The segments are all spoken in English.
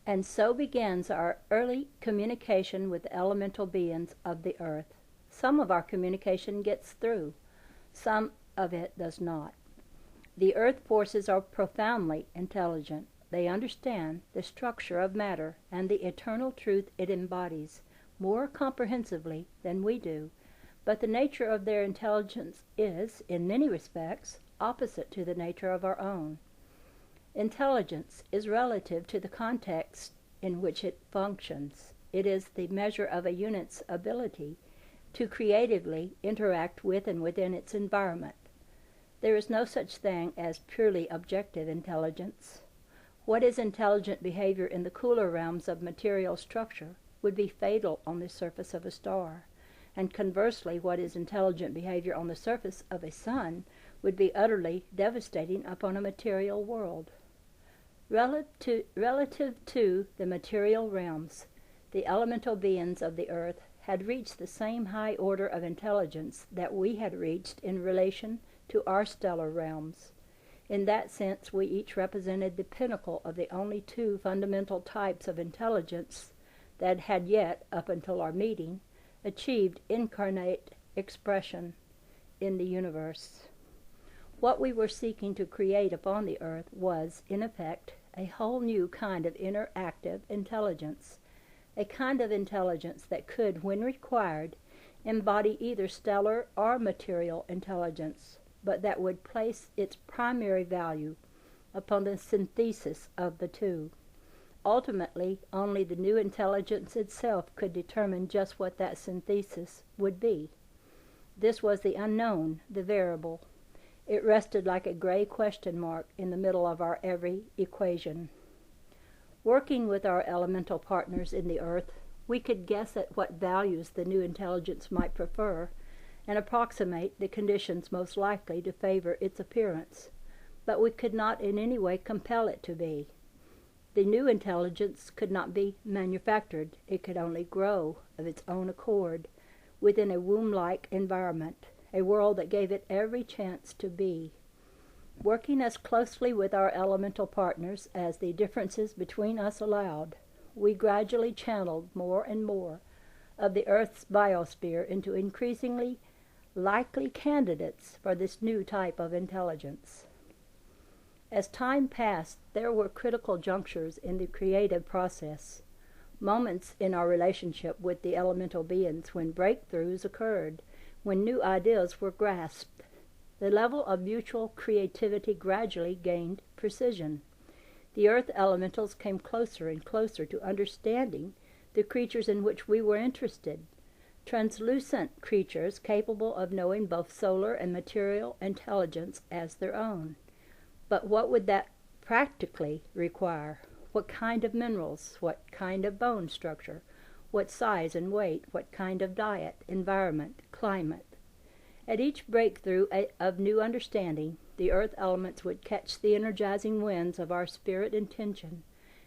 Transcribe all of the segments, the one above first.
And so begins our early communication with the elemental beings of the earth. Some of our communication gets through, some of it does not. The earth forces are profoundly intelligent. They understand the structure of matter and the eternal truth it embodies more comprehensively than we do, but the nature of their intelligence is, in many respects, opposite to the nature of our own. Intelligence is relative to the context in which it functions. It is the measure of a unit's ability to creatively interact with and within its environment. There is no such thing as purely objective intelligence. What is intelligent behavior in the cooler realms of material structure would be fatal on the surface of a star, and conversely, what is intelligent behavior on the surface of a sun would be utterly devastating upon a material world. Relative to the material realms, the elemental beings of the earth had reached the same high order of intelligence that we had reached in relation to our stellar realms. In that sense, we each represented the pinnacle of the only two fundamental types of intelligence that had yet, up until our meeting, achieved incarnate expression in the universe. What we were seeking to create upon the earth was, in effect, a whole new kind of interactive intelligence, a kind of intelligence that could, when required, embody either stellar or material intelligence, but that would place its primary value upon the synthesis of the two. Ultimately, only the new intelligence itself could determine just what that synthesis would be. This was the unknown, the variable. It rested like a gray question mark in the middle of our every equation. Working with our elemental partners in the earth, we could guess at what values the new intelligence might prefer and approximate the conditions most likely to favor its appearance, but we could not in any way compel it to be. The new intelligence could not be manufactured. It could only grow of its own accord within a womb-like environment, a world that gave it every chance to be. Working as closely with our elemental partners as the differences between us allowed, we gradually channeled more and more of the Earth's biosphere into increasingly likely candidates for this new type of intelligence. As time passed, there were critical junctures in the creative process, moments in our relationship with the elemental beings when breakthroughs occurred, when new ideas were grasped. The level of mutual creativity gradually gained precision. The earth elementals came closer and closer to understanding the creatures in which we were interested, translucent creatures capable of knowing both solar and material intelligence as their own. But what would that practically require? What kind of minerals? What kind of bone structure? What size and weight? What kind of diet, environment, climate? At each breakthrough of new understanding, the earth elements would catch the energizing winds of our spirit intention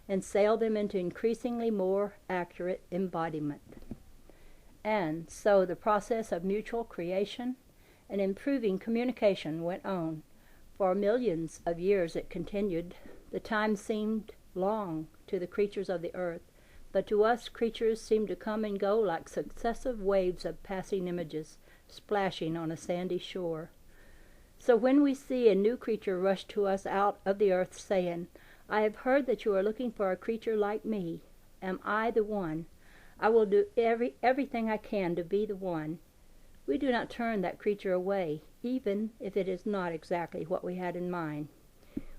and sail them into increasingly more accurate embodiment. And so the process of mutual creation and improving communication went on. For millions of years it continued. The time seemed long to the creatures of the earth, but to us creatures seemed to come and go like successive waves of passing images, splashing on a sandy shore. So when we see a new creature rush to us out of the earth saying, "I have heard that you are looking for a creature like me. Am I the one? I will do everything I can to be the one," we do not turn that creature away, even if it is not exactly what we had in mind.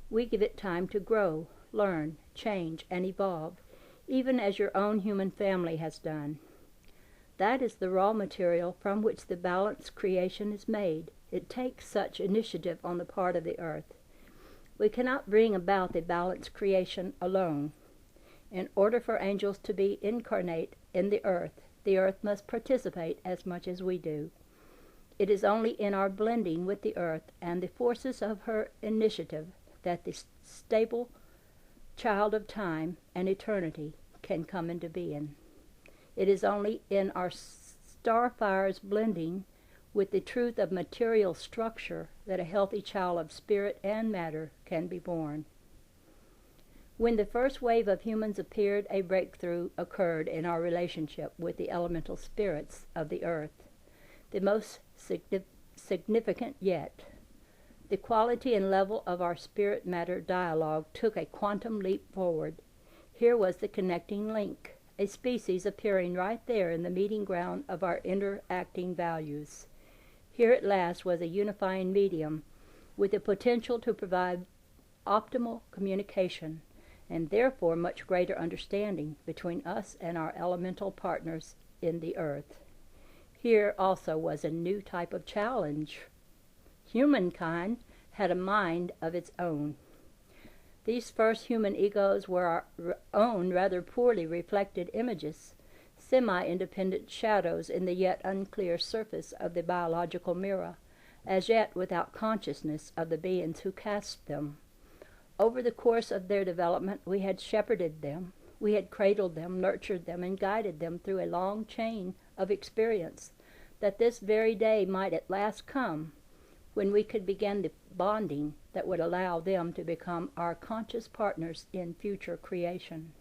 We give it time to grow, learn, change, and evolve, even as your own human family has done. That is the raw material from which the balanced creation is made. It takes such initiative on the part of the earth. We cannot bring about the balanced creation alone. In order for angels to be incarnate in the earth must participate as much as we do. It is only in our blending with the earth and the forces of her initiative that the stable child of time and eternity can come into being. It is only in our star fires blending with the truth of material structure that a healthy child of spirit and matter can be born. When the first wave of humans appeared, a breakthrough occurred in our relationship with the elemental spirits of the earth, the most significant yet. The quality and level of our spirit-matter dialogue took a quantum leap forward. Here was the connecting link, a species appearing right there in the meeting ground of our interacting values. Here at last was a unifying medium with the potential to provide optimal communication and therefore much greater understanding between us and our elemental partners in the earth. Here also was a new type of challenge. Humankind had a mind of its own. These first human egos were our own rather poorly reflected images, semi-independent shadows in the yet unclear surface of the biological mirror, as yet without consciousness of the beings who cast them. Over the course of their development, we had shepherded them, we had cradled them, nurtured them, and guided them through a long chain of experience, that this very day might at last come, when we could begin the bonding that would allow them to become our conscious partners in future creation.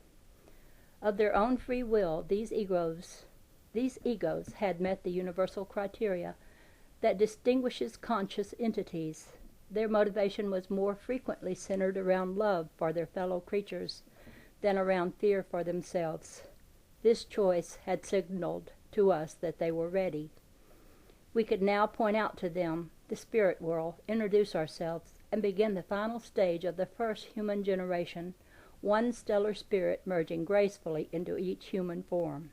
Of their own free will, these egos had met the universal criteria that distinguishes conscious entities. Their motivation was more frequently centered around love for their fellow creatures than around fear for themselves. This choice had signaled to us that they were ready. We could now point out to them the spirit world, introduce ourselves, and begin the final stage of the first human generation, one stellar spirit merging gracefully into each human form.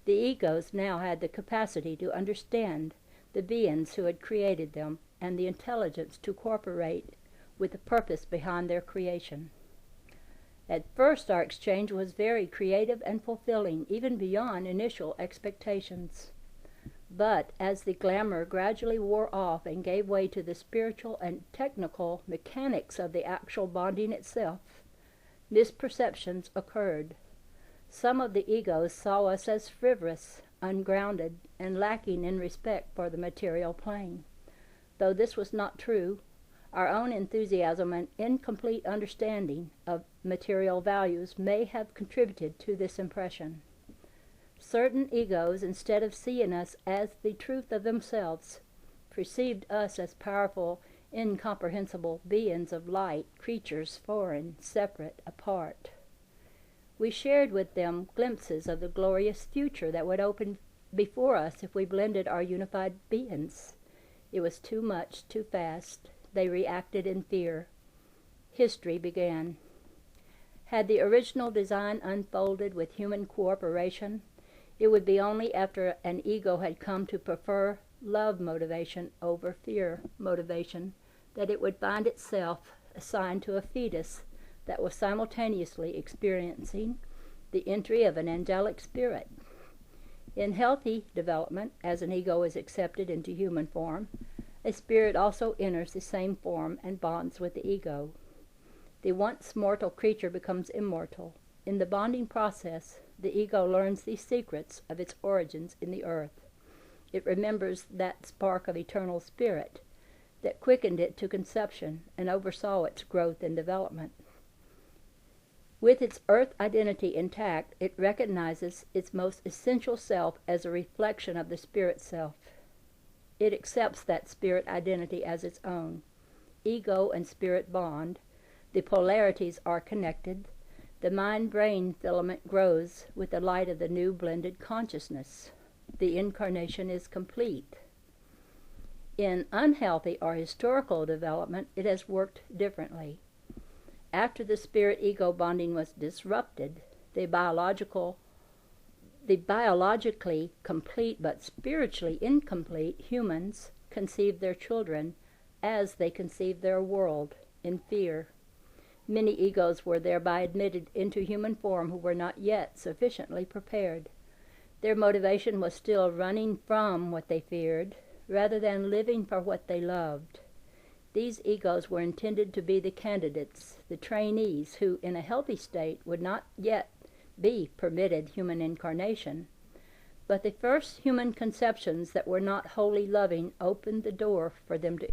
The egos now had the capacity to understand the beings who had created them and the intelligence to cooperate with the purpose behind their creation. At first our exchange was very creative and fulfilling, even beyond initial expectations. But as the glamour gradually wore off and gave way to the spiritual and technical mechanics of the actual bonding itself, misperceptions occurred. Some of the egos saw us as frivolous, ungrounded, and lacking in respect for the material plane. Though this was not true, our own enthusiasm and incomplete understanding of material values may have contributed to this impression. Certain egos, instead of seeing us as the truth of themselves, perceived us as powerful, incomprehensible beings of light, creatures foreign, separate, apart. We shared with them glimpses of the glorious future that would open before us if we blended our unified beings. It was too much, too fast. They reacted in fear. History began. Had the original design unfolded with human cooperation, it would be only after an ego had come to prefer love motivation over fear motivation that it would find itself assigned to a fetus that was simultaneously experiencing the entry of an angelic spirit. In healthy development, as an ego is accepted into human form, a spirit also enters the same form and bonds with the ego. The once mortal creature becomes immortal. In the bonding process, the ego learns the secrets of its origins in the earth. It remembers that spark of eternal spirit that quickened it to conception and oversaw its growth and development. With its earth identity intact, it recognizes its most essential self as a reflection of the spirit self. It accepts that spirit identity as its own. Ego and spirit bond. The polarities are connected. The mind-brain filament grows with the light of the new blended consciousness. The incarnation is complete. In unhealthy or historical development, it has worked differently. After the spirit-ego bonding was disrupted, the biologically complete but spiritually incomplete humans conceived their children as they conceived their world, in fear. Many egos were thereby admitted into human form who were not yet sufficiently prepared. Their motivation was still running from what they feared, rather than living for what they loved. These egos were intended to be the candidates, the trainees, who, in a healthy state, would not yet be permitted human incarnation. But the first human conceptions that were not wholly loving opened the door for them to